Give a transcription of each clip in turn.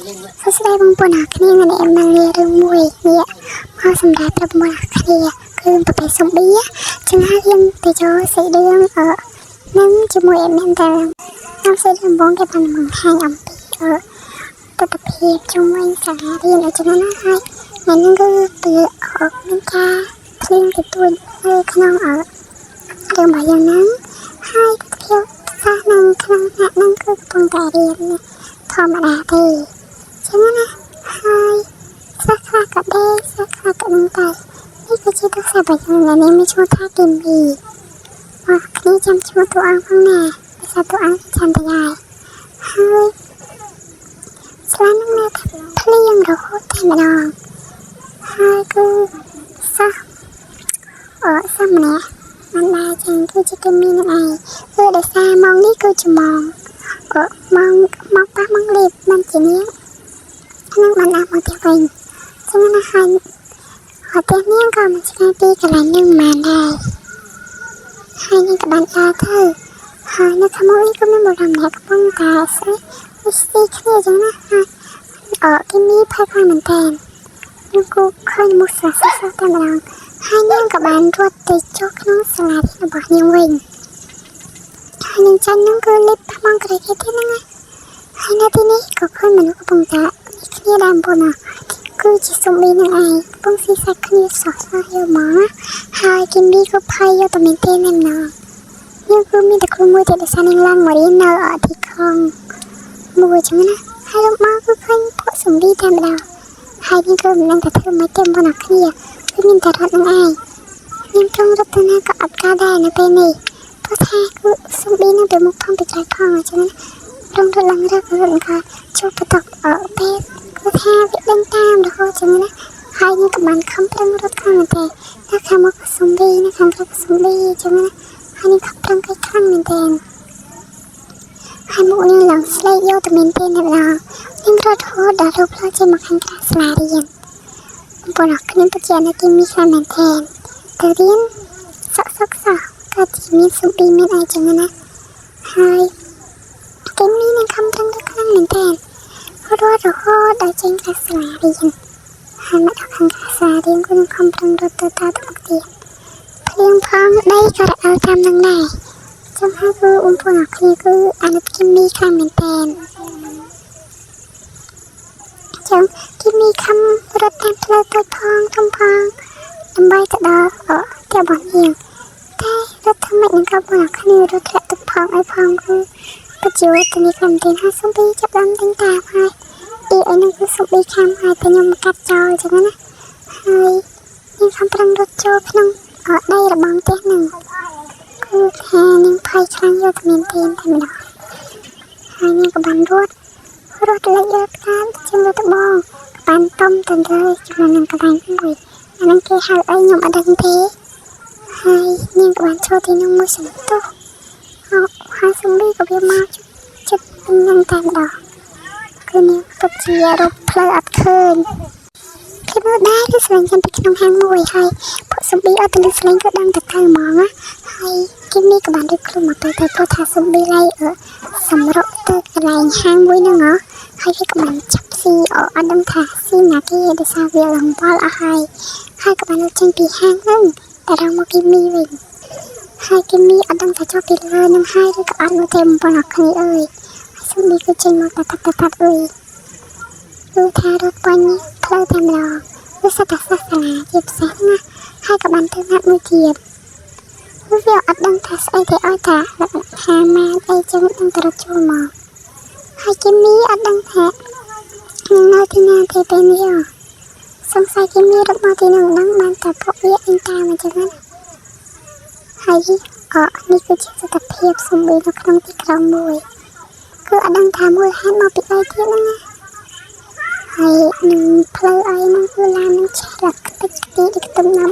សួស្តីបងប្អូនអ្នកគ្នាថ្ងៃនេះមករៀនរឿងមួយនេះមកសម្រាប់ប្រាប់មកគ្នាគឺប្រភេទស៊ុំប៊ីចឹងហើយយើងទៅចូលសេចរឿងនឹងជាមួយអេមែនតើតាមសេចក្ដីបងគេបានបង្ហាញអំពីទស្សនវិជ្ជាជំនាញសាលារៀនអញ្ចឹងណាហើយថ្ងៃនេះគឺពីមានការភ្លេងទទួលនៅក្នុងរឿងរបស់យើងហ្នឹងហើយភាពសាសនឹងក្នុងអ្នកហ្នឹងគឺកំពុងតែរៀនធម្មតាទេចឹងណាហើយសាខ្លះក៏ដែរសាខ្លះក៏មិនដែរនេះគឺជាទស្សនវិជ្ជាដែលមានឈ្មោះថាគីមីមកគ្នាចាំឈ្មោះតួអង្គផងណាភាសាតួអង្គចាំតែហើយស្លានឹងនៅភ្លៀងរហូតតែម្ដងហើយគឺសាសម្នាក់មិនដែរចឹងគឺជាគីមីនឹងឯងគឺដោយសារម៉ោងនេះគឺជាម៉ោងប៉ះម៉ោងលេបមិនជានាងនឹងបានដាក់មកទីវិញចឹងណាហើយទីនាងក៏មិនឆ្ងាយពីកន្លែងនឹងមិនដែរហើយនាងក៏បានដើរទៅហើយនៅខាងមុខនេះក៏មានបុរសម្នាក់កំពុងតែស្អីគ្នាចឹងណាហើយគីមីផាយខ្លាំងមែនតើនាងក៏ឃើញមុខស្រស់ៗតែម្ដងហើយនាងក៏បានរត់ទៅចូលក្នុងសាលារបស់នាងវិញហើយនាងចាញ់នឹងគឺលេបថ្មងក្រៃគេទៀតហ្នឹងណាហើយនៅទីនេះក៏ឃើញមនុស្សកំពុងតែគ្នាដើមប៉ុណ្ណាគឺជាស៊ុំប៊ីនឹងឯងកំពុងស៊ីសាច់គ្នាសោះយកមកហើយគីមីក៏ផាយយកតែមែនទេណានាងគឺមានតែខ្លួនមួយតែដោយសារនាងឡើងមករៀននៅទីក្រុងមួយចឹងណាហើយលោកមកគឺឃើញពួកស៊ុំប៊ីតែម្ដងហើយនាងក៏មិនដឹងថាធ្វើម៉េចទេបងប្អូនគ្នាគឺមានតែរត់នឹងឯងនាងចង់រត់ទៅណាក៏អត់កើតដែរនៅពេលនេះព្រោះថាគឺស៊ុំប៊ីនឹងទៅមុខផងទៅក្រោយផងអញ្ចឹងណារងរត់ឡើងរត់ក៏ចូលបន្ទប់ពេលគឺថាវាដឹងតាមរហូតចឹងណាហើយនាងក៏បានខំប្រឹងរត់ខាងតែនៅខាងមុខស៊ុំប៊ីនៅខាងក្រៅស៊ុំប៊ីចឹងណាហើយនាងខំប្រឹងគេខ្លាំងមែនទែនហើយមុខនាងឡើងស្លេកយកតែមែនទេណាបងនាងរត់ហូតដល់រកផ្លូវចេញមកខាងក្រៅសាលារៀនបងប្អូនគ្នាពិតជានៅទីនេះខ្លាំងមែនទែនទៅរៀនសក់ក៏ជាមានស៊ុំប៊ីមានអីចឹងណាហើយគីមីនឹងខំប្រឹងទៅខ្លាំងមែនទែនរត់រហូតដល់ចេញក្រៅសាលារៀនហើយមកដល់ខាងក្រៅសាលារៀនក៏នឹងខំប្រឹងរត់ទៅតាមមុខទៀតភ្លៀងផងដីក៏រអិលតាមនឹងដែរចឹងហើយគឺបងប្អូនគ្នាគឺអាណិតគីមីខ្លាំងមែនទែនចឹងគីមីខំរត់តាមផ្លូវតូចផងធំផងដើម្បីទៅដល់ផ្ទះរបស់នាងតែរត់ធ្វើម៉េចនឹងក៏បងគ្នារត់ធ្លាក់ទឹកផងអីផងគឺពិតជាវេទនាខ្លាំងមែនទែនហើយស៊ុំប៊ីចាប់បានទិញតាហើយអីនឹងគឺស៊ុំប៊ីខាំហើយតែខ្ញុំកាត់ចោលចឹងណាហើយនាងខំប្រឹងរត់ចូលក្នុងដីរបស់ផ្ទះហ្នឹងគឺថានាងភ័យខ្លាំងយកតែមែនទែនតែម្ដងហើយនាងក៏បានរត់លេចលើផ្កាជាមួយទៅបងបានតំទៅលើជាមួយនឹងកន្លែងមួយអាហ្នឹងគេហៅអីខ្ញុំអត់ដឹងទេហើយនាងក៏បានចូលទីនោះមួយសន្ទុះហើយស៊ុំប៊ីក៏វាមកចិត្តនឹងតែម្ដងគឺនាងពិតជារកផ្លូវអត់ឃើញគេមើលដែរគឺស្វែងចាំពីក្នុងហាងមួយហើយពួកស៊ុំប៊ីអត់ទៅលើស្លែងក៏ដឹងតែទៅហ្មងណាហើយគីមីក៏បានរៀបខ្លួនមកទៅព្រោះថាស៊ុំប៊ីឡៃសម្រុកទៅកន្លែងហាងមួយហ្នឹងហើយវាក៏បានចាប់ស៊ីអត់ដឹងថាស៊ីណាគេដោយសារវាលំបល់អស់ហើយក៏បានលើកចេញពីហាងហ្នឹងតែរកមកគីមីវិញហើយគីមីអត់ដឹងថាចូលពីលើនឹងហើយឬក៏អត់នោះទេបងប្អូនគ្នាអើយហើយស៊ុំប៊ីគឺចេញមកតែអើយគឺថារត់បាញ់ផ្លូវតែម្ដងវាសត្វសាសនាជាពិសេសណាហើយក៏បានទៅណាត់មួយទៀតវាអត់ដឹងថាស្អីទេឲ្យថាហាម៉ានអីចឹងនឹងទៅរត់ចូលមកហើយគីមីអត់ដឹងថានឹងនៅទីណាទេពេលនេះសង្ស័យគីមីរត់មកទីនោះនឹងបានតែពួកវាអញតាមអញ្ចឹងណាហើយនេះគឺជាសកម្មភាពស៊ុំប៊ីនៅក្នុងទីក្រុងមួយគឺអត់ដឹងថាមួយហេតុមកពីអីទៀតហ្នឹងណាហើយនឹងផ្លូវអីហ្នឹងគឺឡាននឹងឆេះរត់ខ្ទេចខ្ទីដូចខ្ទឹមណាំ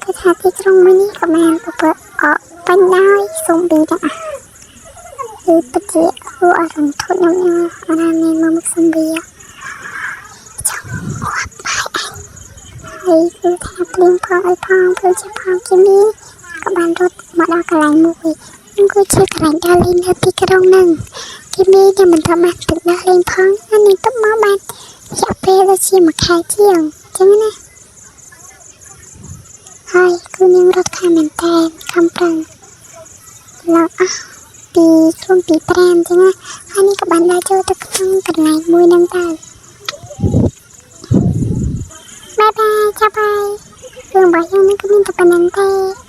គឺថាទីក្រុងមួយនេះក៏បានបាញ់ដោយស៊ុំប៊ីទាំងអស់គឺពិតជាគួរឲ្យរំភើបខ្ញុំអត់មានមកមុខស៊ុំប៊ីចាំគាត់ហើយគឺថាភ្លៀងផងអីផងព្រោះជាផងគីមីក៏បានរត់មកដល់កន្លែងមួយ គឺជាកន្លែងដើរលេងនៅទីក្រុងហ្នឹង game đi cho mình thợ mặt từng đó lên phong anh nên tốt máu ban dạ phê ra chi mà khai chiều chẳng nè thôi cứ nhưng rất khai mình tên không cần là bị không bị brand chẳng nè anh các bạn đã cho tôi không cần này mùi nâng tay bye bye chào bye Hương bảo cho nó cứ mình tập nâng tay